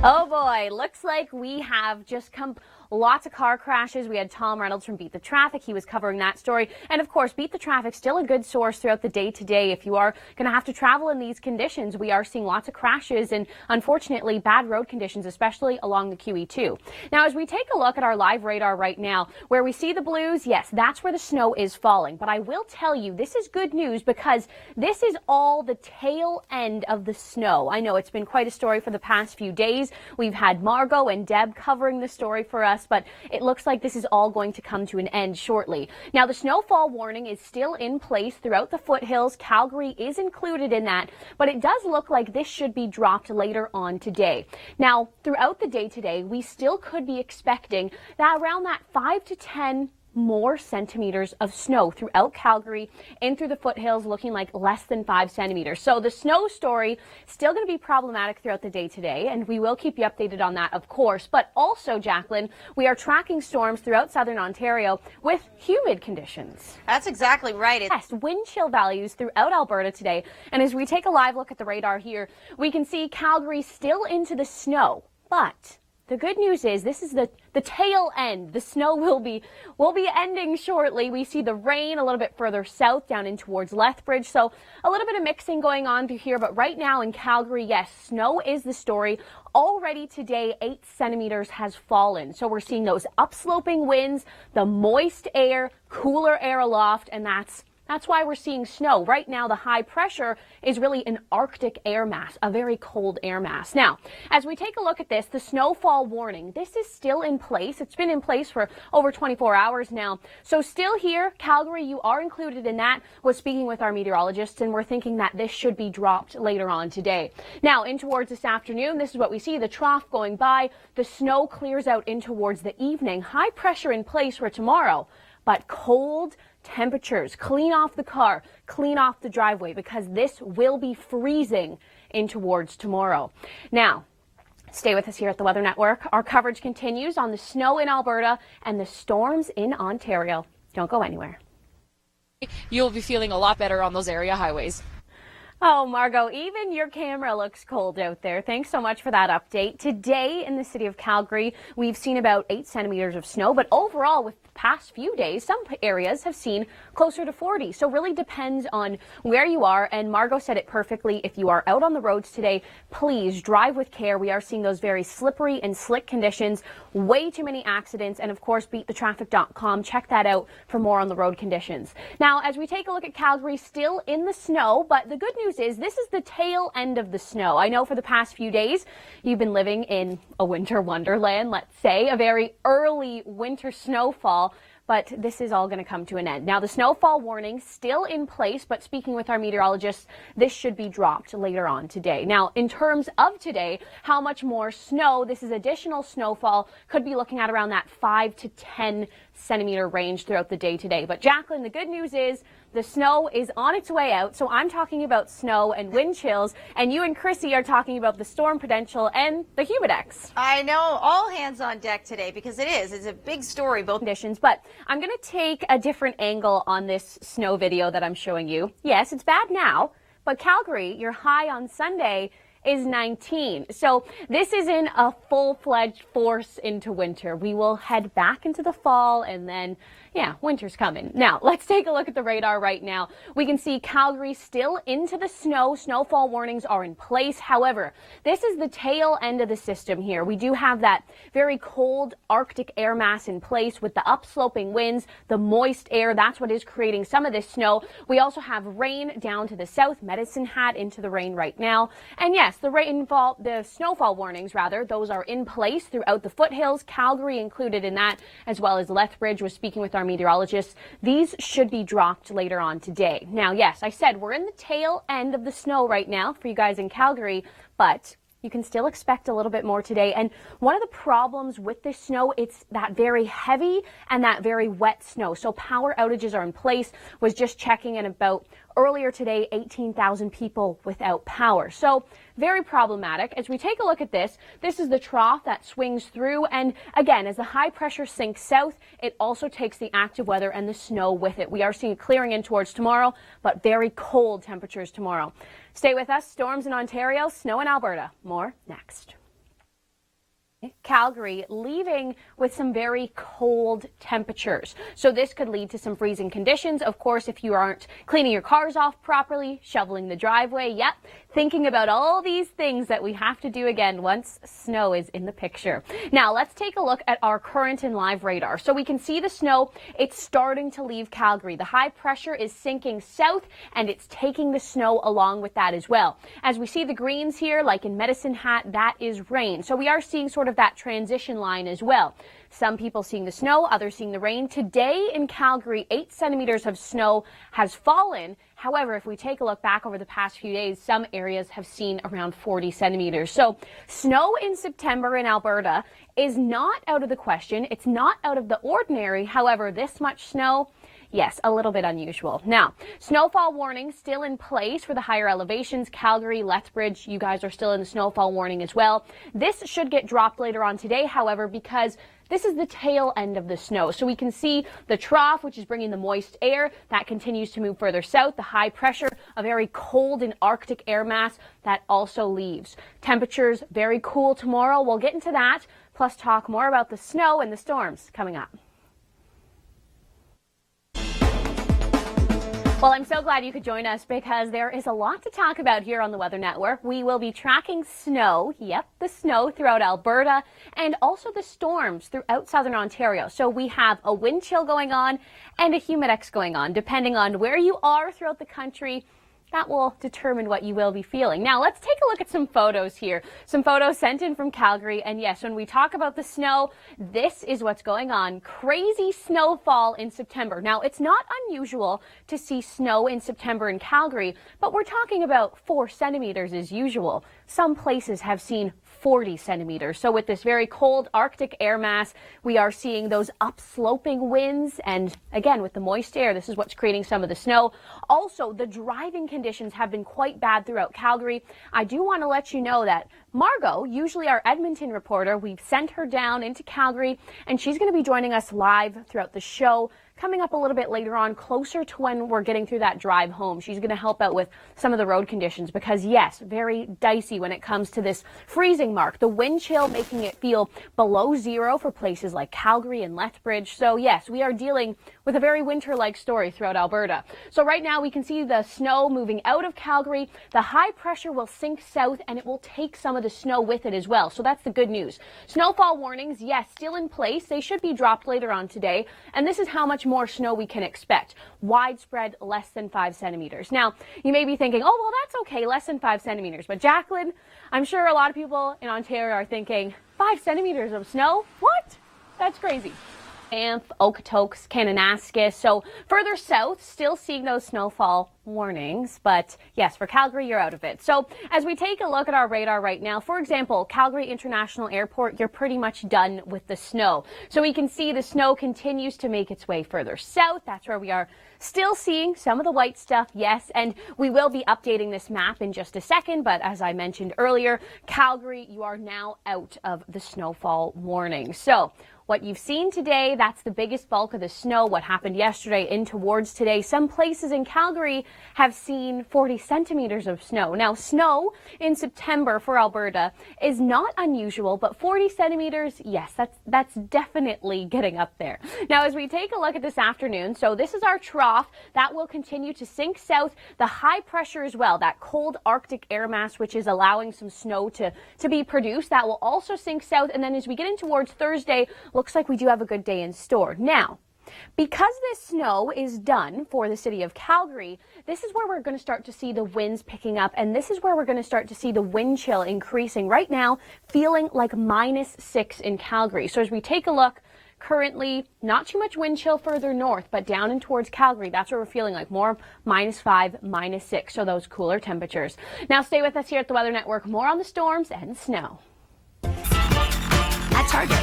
Oh boy, looks like we have just come lots of car crashes. We had Tom Reynolds from Beat the Traffic. He was covering that story. And of course, Beat the Traffic, still a good source throughout the day today. If you are going to have to travel in these conditions, we are seeing lots of crashes and unfortunately bad road conditions, especially along the QE2. Now, as we take a look at our live radar right now, where we see the blues, yes, that's where the snow is falling. But I will tell you, this is good news because this is all the tail end of the snow. I know it's been quite a story for the past few days. We've had Margot and Deb covering the story for us, but it looks like this is all going to come to an end shortly. Now, the snowfall warning is still in place throughout the foothills. Calgary is included in that, but it does look like this should be dropped later on today. Now, throughout the day today, we still could be expecting that around that 5 to 10 more centimeters of snow throughout Calgary and through the foothills, looking like less than 5 centimeters. So the snow story still going to be problematic throughout the day today, and we will keep you updated on that, of course. But also, Jacqueline, we are tracking storms throughout southern Ontario with humid conditions. That's exactly right. Yes, wind chill values throughout Alberta today. And as we take a live look at the radar here, we can see Calgary still into the snow, but the good news is this is the tail end. The snow will be ending shortly. We see the rain a little bit further south down in towards Lethbridge. So a little bit of mixing going on through here. But right now in Calgary, yes, snow is the story. Already today, 8 centimeters has fallen. So we're seeing those upsloping winds, the moist air, cooler air aloft, and that's why we're seeing snow. Right now, the high pressure is really an Arctic air mass, a very cold air mass. Now, as we take a look at this, the snowfall warning, this is still in place. It's been in place for over 24 hours now. So still here, Calgary, you are included in that. We're speaking with our meteorologists, and we're thinking that this should be dropped later on today. Now, in towards this afternoon, this is what we see, the trough going by. The snow clears out in towards the evening. High pressure in place for tomorrow, but cold temperatures. Clean off the car, clean off the driveway, because this will be freezing in towards tomorrow. Now, stay with us here at the Weather Network. Our coverage continues on the snow in Alberta and the storms in Ontario. Don't go anywhere. You'll be feeling a lot better on those area highways. Oh, Margot, even your camera looks cold out there. Thanks so much for that update. Today in the city of Calgary, we've seen about 8 centimeters of snow, but overall with the past few days, some areas have seen closer to 40. So really depends on where you are. And Margot said it perfectly. If you are out on the roads today, please drive with care. We are seeing those very slippery and slick conditions, way too many accidents. And of course, beatthetraffic.com. Check that out for more on the road conditions. Now, as we take a look at Calgary, still in the snow, but the good news is this is the tail end of the snow. I know for the past few days you've been living in a winter wonderland, let's say, a very early winter snowfall, but this is all going to come to an end. Now, the snowfall warning still in place, but speaking with our meteorologists, this should be dropped later on today. Now, in terms of today, how much more snow, this is additional snowfall, could be looking at around that 5 to 10 centimeter range throughout the day today. But Jacqueline, the good news is the snow is on its way out. So I'm talking about snow and wind chills, and you and Chrissy are talking about the storm potential and the humidex. I know, all hands on deck today because it's a big story, both conditions. But I'm going to take a different angle on this snow video that I'm showing you. Yes, it's bad now, but Calgary, your high on Sunday is 19. So this is in a full-fledged force into winter. We will head back into the fall, and then yeah, winter's coming. Now, let's take a look at the radar right now. We can see Calgary still into the snow. Snowfall warnings are in place. However, this is the tail end of the system here. We do have that very cold Arctic air mass in place with the upsloping winds, the moist air. That's what is creating some of this snow. We also have rain down to the south, Medicine Hat into the rain right now. And yes, the snowfall warnings, rather, those are in place throughout the foothills. Calgary included in that, as well as Lethbridge. Was speaking with our meteorologists. These should be dropped later on today. Now, yes, I said we're in the tail end of the snow right now for you guys in Calgary, but you can still expect a little bit more today. And one of the problems with this snow, it's that very heavy and that very wet snow. So power outages are in place. Was just checking in about earlier today, 18,000 people without power. So very problematic. As we take a look at this, this is the trough that swings through. And again, as the high pressure sinks south, it also takes the active weather and the snow with it. We are seeing it clearing in towards tomorrow, but very cold temperatures tomorrow. Stay with us. Storms in Ontario, snow in Alberta. More next. Calgary leaving with some very cold temperatures. So this could lead to some freezing conditions. Of course, if you aren't cleaning your cars off properly, shoveling the driveway, yep, thinking about all these things that we have to do again once snow is in the picture. Now let's take a look at our current and live radar. So we can see the snow, it's starting to leave Calgary. The high pressure is sinking south and it's taking the snow along with that as well. As we see the greens here, like in Medicine Hat, that is rain. So we are seeing sort of that transition line as well. Some people seeing the snow, others seeing the rain. Today in Calgary, 8 centimeters of snow has fallen. However, if we take a look back over the past few days, some areas have seen around 40 centimeters. So snow in September in Alberta is not out of the question. It's not out of the ordinary. However, this much snow, yes, a little bit unusual. Now, snowfall warning still in place for the higher elevations. Calgary, Lethbridge, you guys are still in the snowfall warning as well. This should get dropped later on today, however, because this is the tail end of the snow. So we can see the trough, which is bringing the moist air, that continues to move further south. The high pressure, a very cold and Arctic air mass, that also leaves. Temperatures very cool tomorrow. We'll get into that, plus talk more about the snow and the storms coming up. Well, I'm so glad you could join us because there is a lot to talk about here on the Weather Network. We will be tracking snow, yep, the snow throughout Alberta, and also the storms throughout southern Ontario. So we have a wind chill going on and a humidex going on. Depending on where you are throughout the country, that will determine what you will be feeling. Now, let's take a look at some photos here. Some photos sent in from Calgary. And yes, when we talk about the snow, this is what's going on. Crazy snowfall in September. Now, it's not unusual to see snow in September in Calgary, but we're talking about 4 centimeters as usual. Some places have seen 40 centimeters. So with this very cold Arctic air mass, we are seeing those upsloping winds. And again, with the moist air, this is what's creating some of the snow. Also, the driving conditions have been quite bad throughout Calgary. I do want to let you know that Margot, usually our Edmonton reporter, we've sent her down into Calgary, and she's going to be joining us live throughout the show. Coming up a little bit later on, closer to when we're getting through that drive home. She's going to help out with some of the road conditions because, yes, very dicey when it comes to this freezing mark. The wind chill making it feel below zero for places like Calgary and Lethbridge. So, yes, we are dealing with a very winter-like story throughout Alberta. So right now we can see the snow moving out of Calgary. The high pressure will sink south and it will take some of the snow with it as well. So that's the good news. Snowfall warnings, yes, still in place. They should be dropped later on today. And this is how much more snow we can expect. Widespread, less than 5 centimeters. Now, you may be thinking, oh, well, that's okay, less than 5 centimeters. But Jacqueline, I'm sure a lot of people in Ontario are thinking, 5 centimeters of snow? What? That's crazy. Banff, Okotoks, Kananaskis. So further south, still seeing those snowfall warnings. But yes, for Calgary, you're out of it. So as we take a look at our radar right now, for example, Calgary International Airport, you're pretty much done with the snow. So we can see the snow continues to make its way further south. That's where we are still seeing some of the white stuff, yes. And we will be updating this map in just a second. But as I mentioned earlier, Calgary, you are now out of the snowfall warning. So what you've seen today, that's the biggest bulk of the snow. What happened yesterday in towards today. Some places in Calgary have seen 40 centimeters of snow. Now, snow in September for Alberta is not unusual, but 40 centimeters, yes, that's definitely getting up there. Now, as we take a look at this afternoon, so this is our trough. That will continue to sink south. The high pressure as well, that cold Arctic air mass, which is allowing some snow to be produced, that will also sink south. And then as we get in towards Thursday, looks like we do have a good day in store. Now, because this snow is done for the city of Calgary, this is where we're going to start to see the winds picking up, and this is where we're going to start to see the wind chill increasing. Right now, feeling like -6 in Calgary. So as we take a look, currently not too much wind chill further north, but down and towards Calgary, that's where we're feeling like more -5, -6, so those cooler temperatures. Now stay with us here at the Weather Network. More on the storms and snow. At Target,